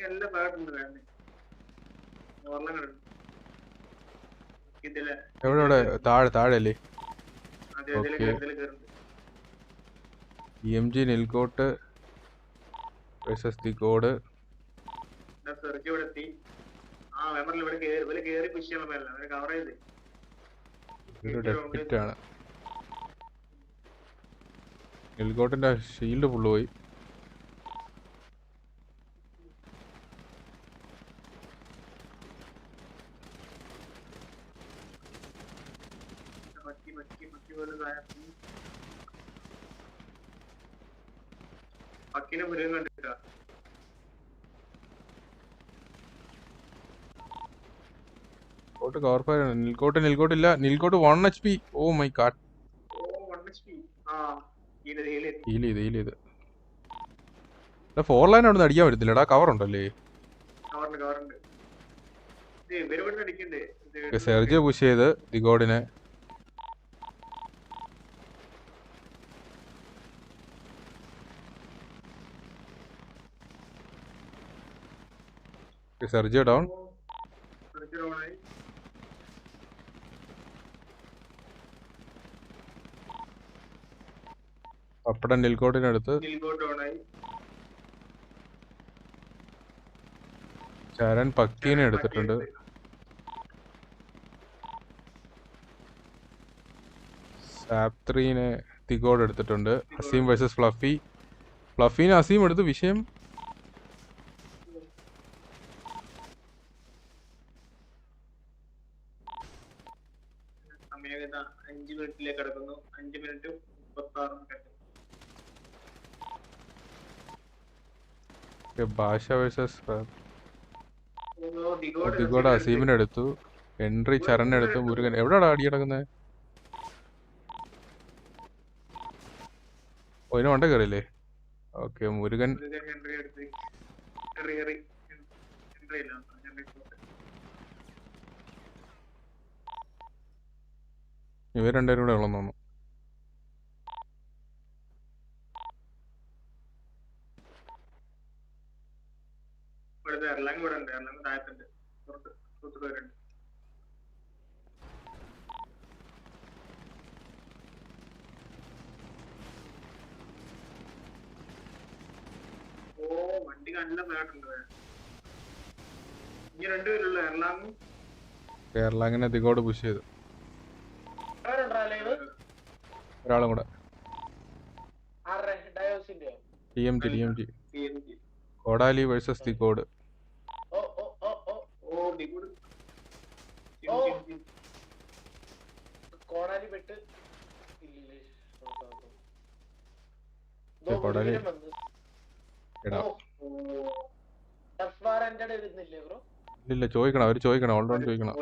എല്ലാ ഭാഗത്തുണ്ട് വേണ്ടേ വെള്ളം കിടക്കും ഇതിലെ എവിടെ എവിടെ താഴെ അല്ലേ? അതെ ഇതിലെ ഓക്കെ. കയറുന്നുണ്ട് EMG നെൽക്കോട്ട് വേഴ്സസ് ദി കോഡ്. സെർച്ച് ഇവിടെ എത്തി. ആ മെമ്മറിൽ ഇവിടെ കേറി പുഷ് ചെയ്യാൻ പറ്റില്ല, അവരെ കവർ ചെയ്ത് ഇതൊരു ഡെപ്പിറ്റാണ്. നെൽക്കോട്ടിന്റെ ഷീൽഡ് ഫുള്ള് പോയി. പക്കിനെ മുരുകൻ കണ്ടിട്ടാ. Cover fire. നെൽക്കോട്ടില്ല. നെൽക്കോട്ട് 1 HP. Oh my god. Heal ചെയ്ത് 4 ലൈൻ അവിടെ നിന്ന് അടിക്കാൻ പറ്റത്തില്ലടാ, കവർ ഉണ്ടല്ലേ. സെർജിയോ പുഷ് ചെയ്ത് ദിഗോഡിനെ. Sergio down. പപ്പടൻ നെൽക്കോട്ടിനടുത്ത്. ചരൺ പക്കീനെ എടുത്തിട്ടുണ്ട്. സാപ്ത്രീനെ തിഗോഡ് എടുത്തിട്ടുണ്ട്. Aseem versus Fluffy. ഫ്ലഫീനെ അസീം എടുത്ത് വിഷയം. സമയഗത 5 മിനിറ്റിലേക്ക് കടക്കുന്നു. 5 മിനിറ്റ് 36 സെക്കൻഡ്. ഭാഷ വേഴ്സസ് ദിഗോഡ് അസീമിനെ എടുത്തു. ഹെൻറി ചരൺ എടുത്തു. മുരുകൻ എവിടെയാടാ അടി കിടക്കുന്നത്? ഓ ഇതിന് വണ്ട കയറിയില്ലേ? ഓക്കെ മുരുകൻ. ഇവർ രണ്ടുപേരും കൂടെ ഉള്ളെന്ന് തോന്നുന്നു. കേരളാങ്ങിനെ ദിഗോഡ് പുഷ് ചെയ്തു. ഒരാളും കൂടെ. TMG കോടാലി വേഴ്സസ് ദിഗോഡ്. കോടാലി ഇല്ല ചോദിക്കണം, അവര് ചോദിക്കണം. ഓൾറൗണ്ട് ചോദിക്കണം.